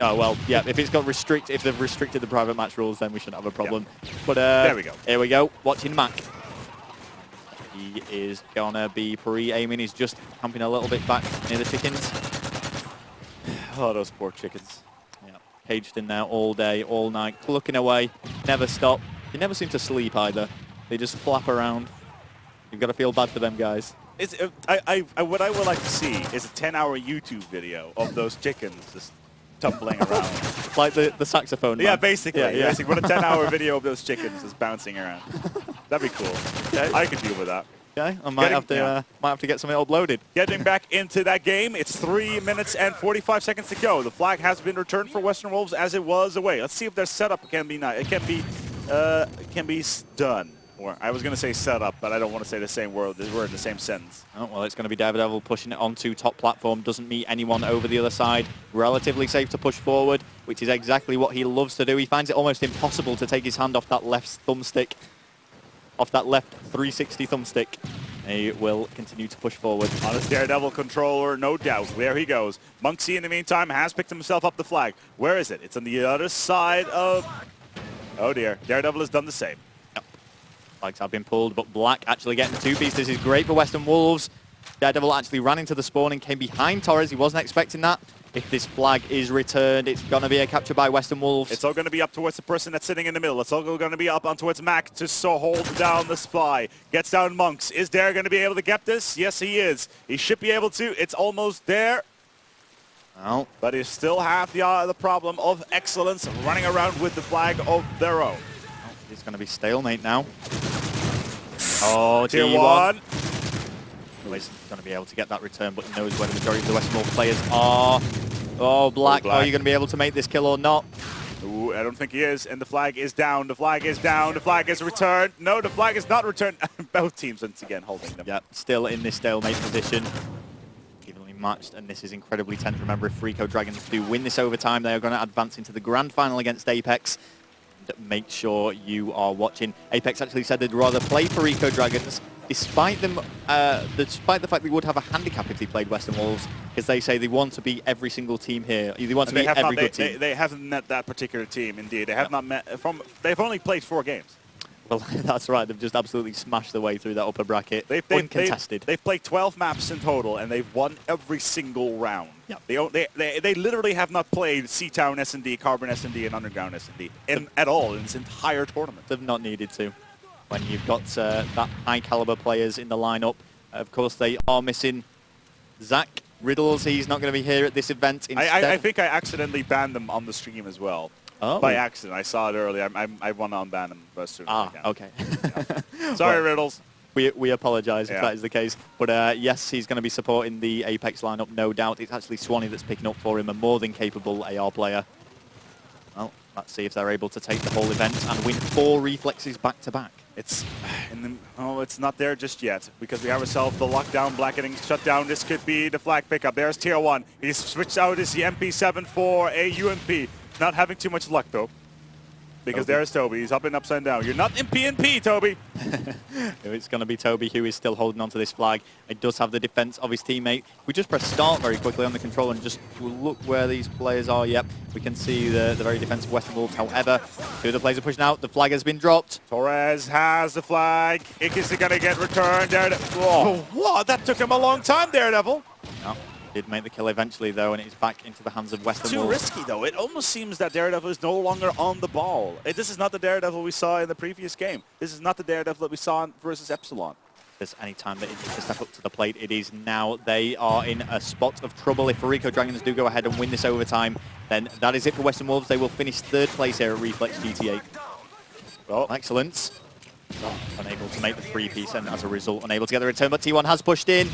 Oh, well, yeah, if it's got if they've restricted the private match rules, then we shouldn't have a problem. Yeah. But there we go. Here we go. Watching Mac. He is gonna be pre-aiming. He's just camping a little bit back near the chickens. Oh, those poor chickens. Yeah, caged in there all day, all night, clucking away, never stop. They never seem to sleep either. They just flap around. You've got to feel bad for them guys. It's, what I would like to see is a 10-hour YouTube video of those chickens just tumbling around. Like the saxophone man. Yeah, basically. Yeah. Basically, what a 10-hour video of those chickens just bouncing around. That'd be cool. Okay. I could deal with that. Okay, I might have to get something uploaded. Getting back into that game, it's 3 minutes and 45 seconds to go. The flag has been returned for westernWolves as it was away. Let's see if their setup can be nice. It can be done. Or I was going to say set up, but I don't want to say the same word. We're in the same sentence. Oh, well, it's going to be Daredevil pushing it onto top platform. Doesn't meet anyone over the other side. Relatively safe to push forward, which is exactly what he loves to do. He finds it almost impossible to take his hand off that left thumbstick. Off that left 360 thumbstick. He will continue to push forward. On his Daredevil controller, no doubt. There he goes. Monksy, in the meantime, has picked himself up the flag. Where is it? It's on the other side of... Oh, dear. Daredevil has done the same. Flags have been pulled, but Black actually getting the two-piece. This is great for westernWolves. Daredevil actually ran into the spawn and came behind Torres. He wasn't expecting that. If this flag is returned, it's going to be a capture by westernWolves. It's all going to be up towards the person that's sitting in the middle. It's all going to be up on towards Mac to hold down the spy. Gets down Monks. Is Dare going to be able to get this? Yes, he is. He should be able to. It's almost there. Well, but he still have the problem of excellence running around with the flag of their own. It's going to be stalemate now. Oh, Tier 1. He's going to be able to get that return, but he knows where the majority of the westernWolves players are. Oh, Black. Are you going to be able to make this kill or not? Ooh, I don't think he is. And the flag is down. The flag is down. The flag is returned. No, the flag is not returned. Both teams once again holding them. Yeah, still in this stalemate position. Evenly matched, and this is incredibly tense. Remember, if Fariko Dragons do win this overtime, they are going to advance into the grand final against Apex. Make sure you are watching. Apex actually said they'd rather play Fariko Dragons, despite the fact they would have a handicap if they played westernWolves, because they say they want to beat every single team here. They want to beat every good team. They haven't met that particular team, indeed. They have not met. They've only played 4 games. Well, that's right. They've just absolutely smashed their way through that upper bracket, uncontested. They've played 12 maps in total, and they've won every single round. Yep. They literally have not played Seatown S&D, Carbon S&D, and Underground S&D at all in this entire tournament. They've not needed to. When you've got that high-caliber players in the lineup, of course, they are missing Zach Riddles. He's not going to be here at this event. I think I accidentally banned them on the stream as well. Oh. By accident. I saw it earlier. I want to unban them. Okay. Yeah. Sorry, well, Riddles. We apologise if that is the case. But yes, he's going to be supporting the Apex lineup, no doubt. It's actually Swanee that's picking up for him, a more than capable AR player. Well, let's see if they're able to take the whole event and win 4 reflexes back-to-back. It's not there just yet, because we have ourselves the lockdown, Black getting shut down. This could be the flag pickup. There's Tier 1. He's switched out his MP7 for a UMP. Not having too much luck, though, because there's Toby. He's up and upside down. You're not in PNP, Toby. It's going to be Toby who is still holding on to this flag. It does have the defense of his teammate. We just press start very quickly on the controller and just look where these players are. Yep, we can see the very defensive westernWolves. However, 2 of the players are pushing out. The flag has been dropped. Torres has the flag. Is it going to get returned? Whoa, what? That took him a long time, Daredevil. No. Did make the kill eventually, though, and it's back into the hands of westernWolves. Too risky, though. It almost seems that Daredevil is no longer on the ball. This is not the Daredevil we saw in the previous game. This is not the Daredevil that we saw versus Epsilon. If there's any time that it needs to step up to the plate, it is now. They are in a spot of trouble. If Fariko Dragons do go ahead and win this overtime, then that is it for westernWolves. They will finish 3rd place here at Reflex GT. Oh, excellent. Unable to make the 3-piece, and as a result, unable to get the return, but T1 has pushed in.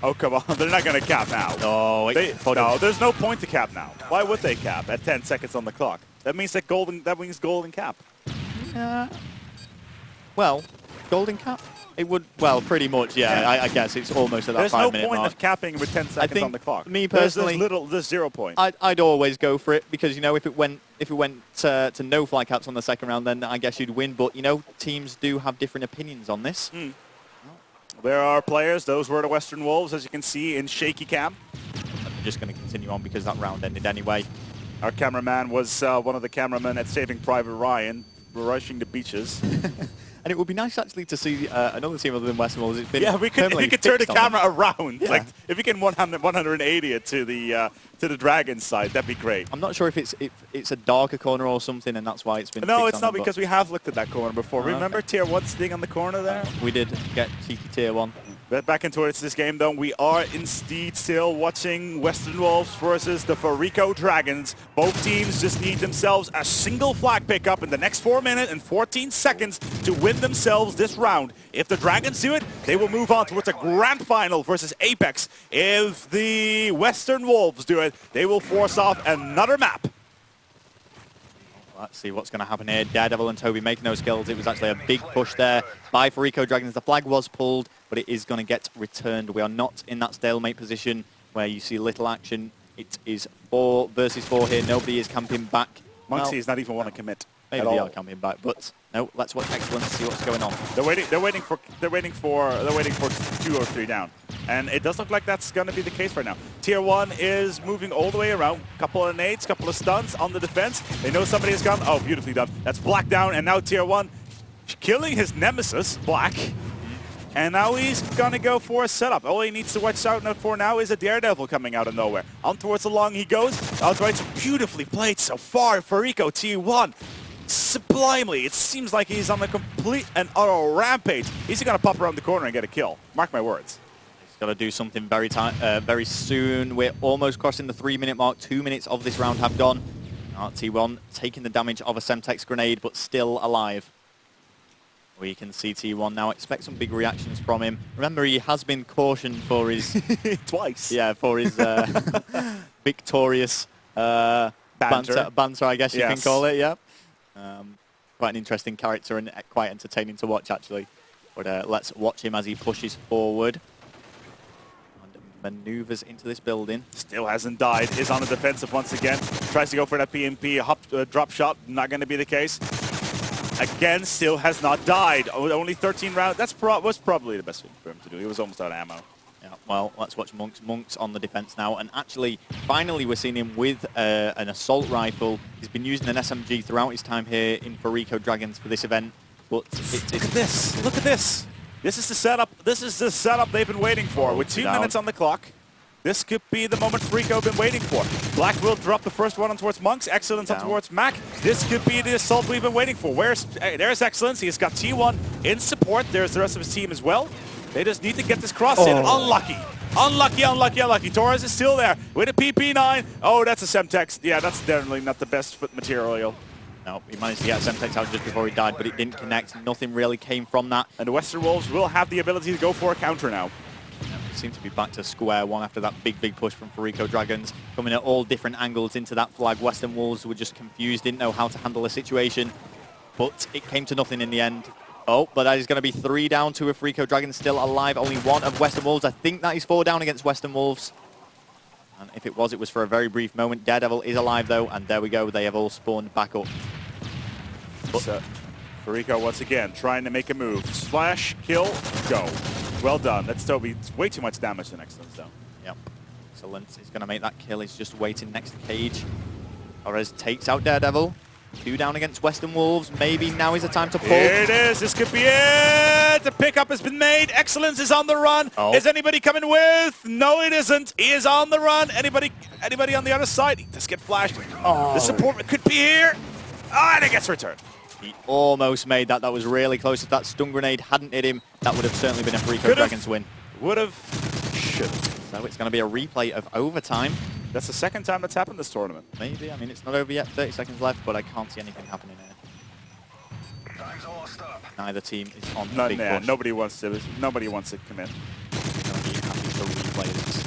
Oh, come on. They're not going to cap now. No, no, there's no point to cap now. Why would they cap at 10 seconds on the clock? That means golden cap. Well, golden cap? It would, well, pretty much, yeah. I guess it's almost at that 5-minute mark. There's no point of capping with 10 seconds on the clock. Me personally, there's 0 point. I'd always go for it, because, you know, if it went to no fly caps on the second round, then I guess you'd win. But, you know, teams do have different opinions on this. There are players. Those were the westernWolves, as you can see, in shaky cam. I'm just going to continue on because that round ended anyway. Our cameraman was one of the cameramen at Saving Private Ryan, rushing the beaches. And it would be nice actually to see another team other than westernWolves. It's been Yeah, we could. If we could turn the camera around, yeah. like if we can 180 it to the Dragons side, that'd be great. I'm not sure if it's a darker corner or something, and that's why it's been. No, it's not, because we have looked at that corner before. Remember Tier 1 sitting on the corner there? We did get cheeky Tier 1. But back into this game, though, we are indeed still watching westernWolves versus the Fariko Dragons. Both teams just need themselves a single flag pickup in the next 4 minutes and 14 seconds to win themselves this round. If the Dragons do it, they will move on towards a grand final versus Apex. If the westernWolves do it, they will force off another map. Let's see what's going to happen here. Daredevil and Toby making those kills. It was actually a big push there by Fariko Dragons. The flag was pulled, but it is going to get returned. We are not in that stalemate position where you see little action. It is 4 versus 4 here. Nobody is camping back. Monksy is not even want to commit. Maybe they are camping back, but no. Let's watch Excellence, see what's going on. They're waiting for 2 or 3 down, and it does look like that's going to be the case right now. Tier 1 is moving all the way around. Couple of nades, couple of stuns on the defense. They know somebody has gone. Oh, beautifully done. That's Black down, and now Tier 1 killing his nemesis, Black. And now he's going to go for a setup. All he needs to watch out for now is a Daredevil coming out of nowhere. On towards the long he goes. Out right, so beautifully played so far. Fariko T1. Sublimely. It seems like he's on a complete and utter rampage. He's going to pop around the corner and get a kill. Mark my words. He's got to do something very soon. We're almost crossing the 3-minute mark. 2 minutes of this round have gone. T1 taking the damage of a Semtex grenade, but still alive. We can see T1 now. Expect some big reactions from him. Remember, he has been cautioned for his... Twice. Yeah, for his victorious banter, I guess you can call it, yeah. Quite an interesting character and quite entertaining to watch, actually. But let's watch him as he pushes forward and maneuvers into this building. Still hasn't died. Is on the defensive once again. Tries to go for that PMP drop shot. Not going to be the case. Again, still has not died. Only 13 rounds. That was probably the best thing for him to do. He was almost out of ammo. Yeah, well, let's watch Monks. Monks on the defense now. And actually, finally, we're seeing him with an assault rifle. He's been using an SMG throughout his time here in Fariko Dragons for this event. But look at this. Look at this. This is the setup. This is the setup they've been waiting for. With 2 minutes on the clock, this could be the moment Fariko have been waiting for. Black will drop the first one on towards Monks. Excellence on towards Mac. This could be the assault we've been waiting for. There's Excellence. He's got T1 in support. There's the rest of his team as well. They just need to get this cross in. Unlucky. Unlucky, unlucky, unlucky. Torres is still there with a PP9. Oh, that's a Semtex. Yeah, that's definitely not the best foot material. No, he managed to get a Semtex out just before he died, but it didn't connect. Nothing really came from that. And the westernWolves will have the ability to go for a counter now. Seem to be back to square one after that big push from Fariko Dragons. Coming at all different angles into that flag. westernWolves were just confused, didn't know how to handle the situation. But it came to nothing in the end. Oh, but that is going to be 3 down to a Fariko Dragons still alive. Only 1 of westernWolves. I think that is 4 down against westernWolves. And if it was for a very brief moment. Daredevil is alive though, and there we go. They have all spawned back up. So, Fariko once again trying to make a move. Slash, kill, go. Well done. That's Toby. It's way too much damage to Excellence though. Yep. Excellent. He's going to make that kill. He's just waiting next to Cage. Torres takes out Daredevil. 2 down against westernWolves. Maybe now is the time to pull. Here it is. This could be it. The pickup has been made. Excellence is on the run. Oh. Is anybody coming with? No, it isn't. He is on the run. Anybody on the other side? He does get flashed. Oh. The support could be here. And it gets returned. He almost made that. That was really close. If that stun grenade hadn't hit him, that would have certainly been a Fariko Dragons win. Would have. Should. So it's going to be a replay of overtime. That's the second time that's happened this tournament. Maybe. I mean, it's not over yet. 30 seconds left, but I can't see anything happening here. Neither team is on the big push. Nobody wants to commit. It's going to be happy to replay this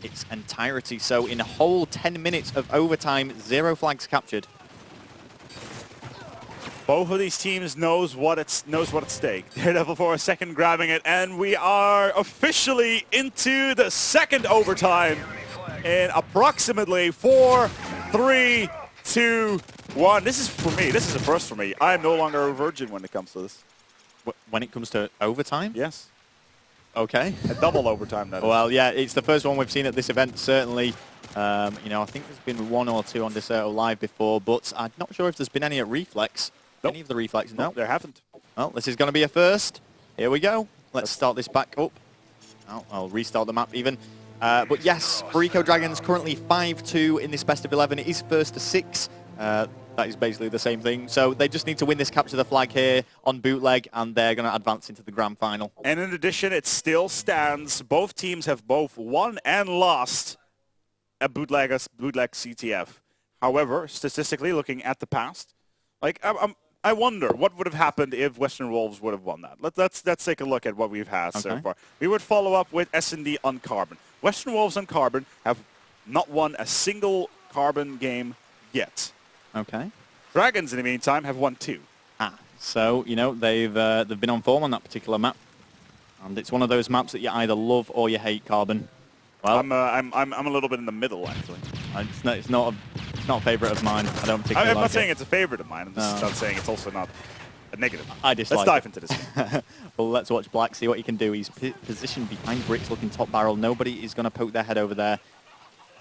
in its entirety. So in a whole 10 minutes of overtime, 0 flags captured. Both of these teams knows what's at stake. Daredevil for a second grabbing it, and we are officially into the second overtime in approximately 4, 3, 2, 1. This is for me. This is a first for me. I am no longer a virgin when it comes to this. When it comes to overtime? Yes. Okay. A double overtime, that is. Well, yeah, it's the first one we've seen at this event, certainly. You know, I think there's been one or two on Deserto Live before, but I'm not sure if there's been any at Reflex. Nope. Any of the Reflex? No, there haven't. Well, this is going to be a first. Here we go. Let's start this back up. Oh, I'll restart the map even. But yes, Fariko Dragons currently 5-2 in this best of 11. It is first to 6. That is basically the same thing. So they just need to win this capture the flag here on bootleg, and they're going to advance into the grand final. And in addition, it still stands. Both teams have both won and lost a bootleg CTF. However, statistically, looking at the past, like I wonder what would have happened if westernWolves would have won that. Let's take a look at what we've had so far. We would follow up with S&D on Carbon. westernWolves on Carbon have not won a single Carbon game yet. Okay. Dragons, in the meantime, have won 2. So you know they've been on form on that particular map, and it's one of those maps that you either love or you hate. Carbon. Well, I'm a little bit in the middle actually. It's not a favorite of mine. I don't particularly I'm like not saying it. it's a favorite of mine. I'm just not saying it's also not a negative. I dislike Let's dive into this. Well, let's watch Black see what he can do. He's positioned behind bricks, looking top barrel. Nobody is going to poke their head over there.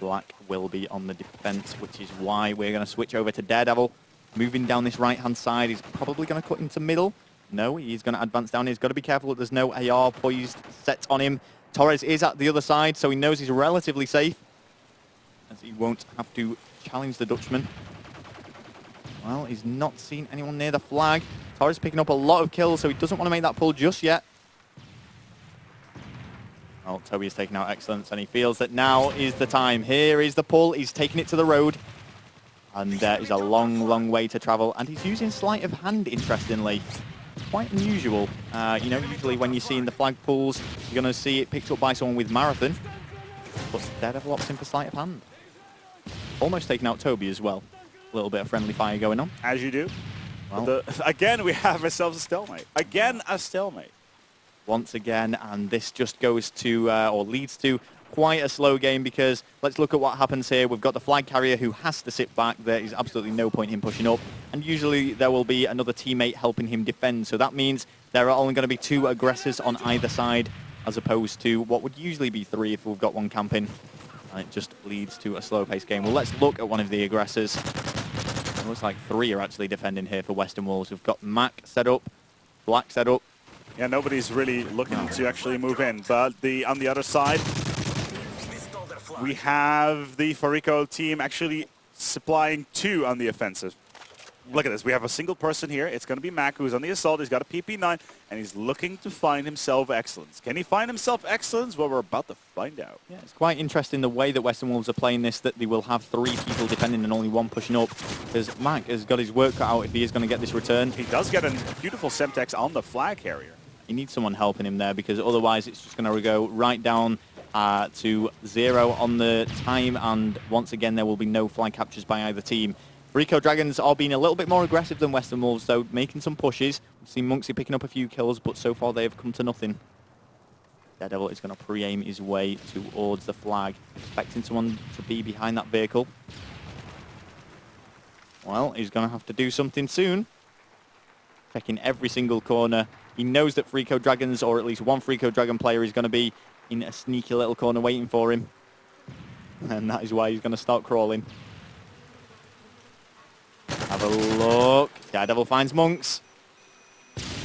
Black will be on the defense, which is why we're going to switch over to Daredevil. Moving down this right-hand side, he's probably going to cut into middle. No, he's going to advance down. He's got to be careful that there's no AR poised set on him. Torres is at the other side, so he knows he's relatively safe, as he won't have to challenge the Dutchman. Well, he's not seen anyone near the flag. Torres picking up a lot of kills, so he doesn't want to make that pull just yet. Well, Toby is taking out Excellence, and he feels that now is the time. Here is the pull. He's taking it to the road. And there's a long, long way to travel. And he's using Sleight of Hand, interestingly. Quite unusual. You know, usually when you're seeing the flag pulls, you're going to see it picked up by someone with Marathon. But Daredevil opts in for Sleight of Hand. Almost taking out Toby as well. A little bit of friendly fire going on. As you do. Well, Again, we have ourselves a stalemate. Again, a stalemate. Once again, and this just goes to, or leads to, quite a slow game, because let's look at what happens here. We've got the flag carrier who has to sit back. There is absolutely no point in pushing up, and usually there will be another teammate helping him defend. So that means there are only going to be 2 aggressors on either side, as opposed to what would usually be 3 if we've got one camping. And it just leads to a slow-paced game. Well, let's look at one of the aggressors. It looks like 3 are actually defending here for westernWolves. We've got Mac set up, Black set up. Yeah, nobody's really looking to actually move in. But on the other side, we have the Fariko team actually supplying 2 on the offensive. Look at this. We have a single person here. It's going to be Mac, who's on the assault. He's got a PP9, and he's looking to find himself excellence. Can he find himself excellence? Well, we're about to find out. Yeah, it's quite interesting the way that westernWolves are playing this, that they will have 3 people defending and only 1 pushing up, because Mac has got his work cut out if he is going to get this return. He does get a beautiful Semtex on the flag carrier. He needs someone helping him there, because otherwise it's just going to go right down to 0 on the time, and once again there will be no flag captures by either team. Fariko Dragons are being a little bit more aggressive than westernWolves, though, making some pushes. We've seen Monksy picking up a few kills, but so far they have come to nothing. Daredevil is going to pre-aim his way towards the flag, expecting someone to be behind that vehicle. Well, he's going to have to do something soon. Checking every single corner. He knows that Fariko Dragons, or at least one Fariko Dragon player, is going to be in a sneaky little corner waiting for him. And that is why he's going to start crawling. Have a look. Daredevil finds Monks.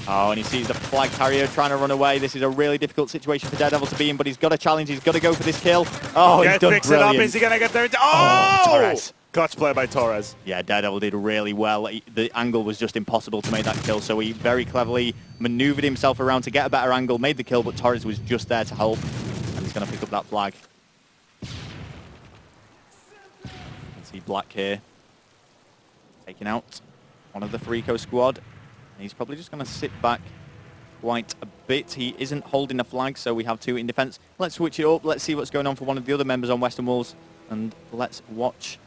Oh, and he sees the flag carrier trying to run away. This is a really difficult situation for Daredevil to be in, but he's got a challenge. He's got to go for this kill. Oh, he's done picks brilliant. it up. Is he going to get there? Oh! Torres. Clutch play by Torres. Yeah, Daredevil did really well. The angle was just impossible to make that kill, so he very cleverly maneuvered himself around to get a better angle, made the kill, but Torres was just there to help, and he's going to pick up that flag. Let's see Black here. Taking out one of the Fariko squad. And he's probably just going to sit back quite a bit. He isn't holding a flag, so we have 2 in defense. Let's switch it up. Let's see what's going on for one of the other members on westernWolves, and let's watch.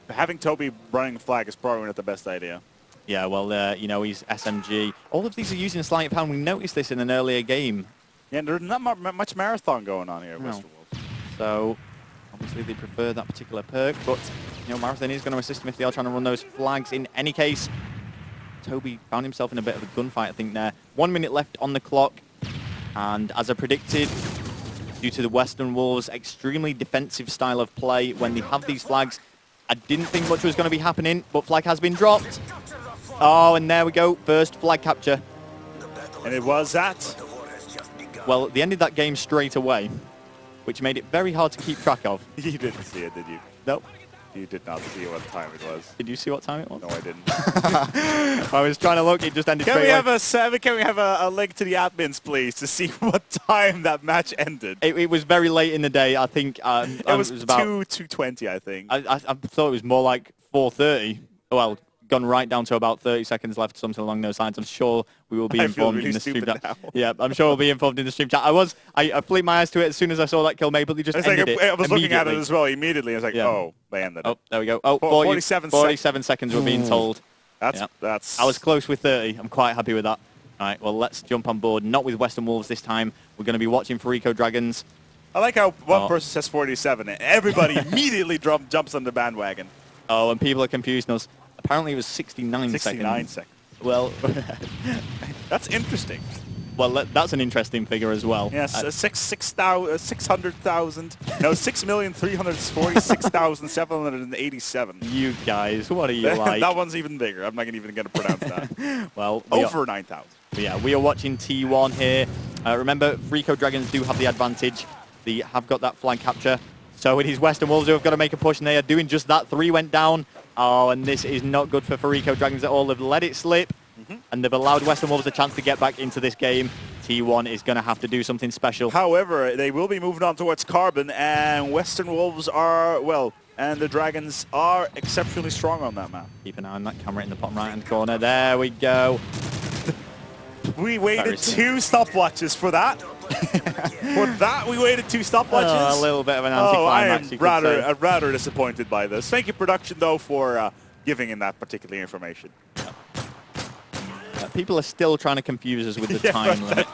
Having Toby running the flag is probably not the best idea. Yeah, well, you know, he's SMG. All of these are using Sleight of Hand. We noticed this in an earlier game. Yeah, there's not much marathon going on here at No. westernWolves. So, obviously, they prefer that particular perk, but, you know, Marathon is going to assist them if they are trying to run those flags. In any case, Toby found himself in a bit of a gunfight, I think, there. 1 minute left on the clock, and as I predicted, due to the westernWolves' extremely defensive style of play when they have these flags. I didn't think much was going to be happening, but flag has been dropped. Oh, and there we go. First flag capture. And it was that. Well, they ended that game straight away, which made it very hard to keep track of. You didn't see it, did you? Nope. You did not see what time it was. Did you see what time it was? No, I didn't. I was trying to look. It just ended Can straight we away. have a link to the admins, please, to see what time that match ended? It was very late in the day. I think It was about 2:20, I think. I thought it was more like 4:30. Well, gone right down to about 30 seconds left, something along those lines. I'm sure we will be informed really in the stream stupid chat. now. Yeah, I'm sure we'll be informed in the stream chat. I flicked my eyes to it as soon as I saw that kill made, but they just ended it I was looking at it immediately. as well immediately. I was like, Yeah. oh, they ended it. Oh, there we go. Oh, 47 seconds we're being told. That's. I was close with 30. I'm quite happy with that. All right, well, let's jump on board. Not with westernWolves this time. We're going to be watching Fariko Dragons. I like how one person says 47 and everybody immediately jumps on the bandwagon. Oh, and people are confusing us. Apparently it was 69 seconds. Well, that's interesting. Well, that's an interesting figure as well. Yes, 600,000. No, 6,346,787. You guys, what are you like? That one's even bigger. I'm not even going to pronounce that. Well, over 9,000. Yeah, we are watching T1 here. Remember, Fariko Dragons do have the advantage. They have got that flag capture. So it is westernWolves who have got to make a push, and they are doing just that. 3 went down. Oh, and this is not good for Fariko Dragons at all. They've let it slip, and they've allowed westernWolves a chance to get back into this game. T1 is going to have to do something special. However, they will be moving on towards Carbon, and westernWolves are, well, and the Dragons are exceptionally strong on that map. Keep an eye on that camera in the bottom right-hand corner. There we go. We waited 2 stopwatches for that. For that, we waited 2 stopwatches. Oh, a little bit of an anticlimax, you could say. rather disappointed by this. Thank you, production, though, for giving in that particular information. People are still trying to confuse us with the time limit.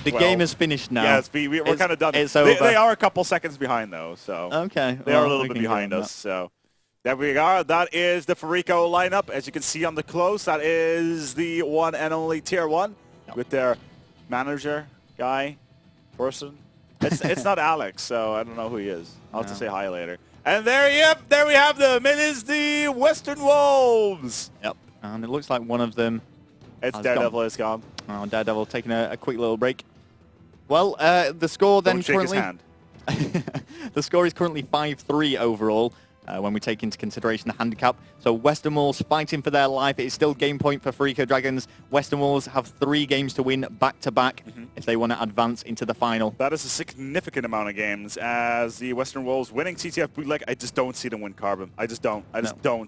The game is finished now. Yes, we're kind of done. It's over. They are a couple seconds behind, though. So okay, they are a little bit behind us. So there we are. That is the Fariko lineup. As you can see on the close, that is the one and only Tier 1 with their manager, guy, person. It's not Alex, so I don't know who he is. I'll have to say hi later. And there we have them. It is the westernWolves. Yep, and it looks like one of them. It's Daredevil is gone. Oh, Daredevil taking a quick little break. Well, the score then Don't shake his currently... hand. The score is currently 5-3 overall when we take into consideration the handicap. So westernWolves fighting for their life. It is still game point for Fariko Dragons. westernWolves have 3 games to win back-to-back if they want to advance into the final. That is a significant amount of games as the westernWolves winning TTF bootleg. I just don't see them win Carbon. I just don't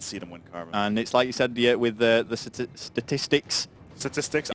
see them win Carbon. And it's like you said with the statistics.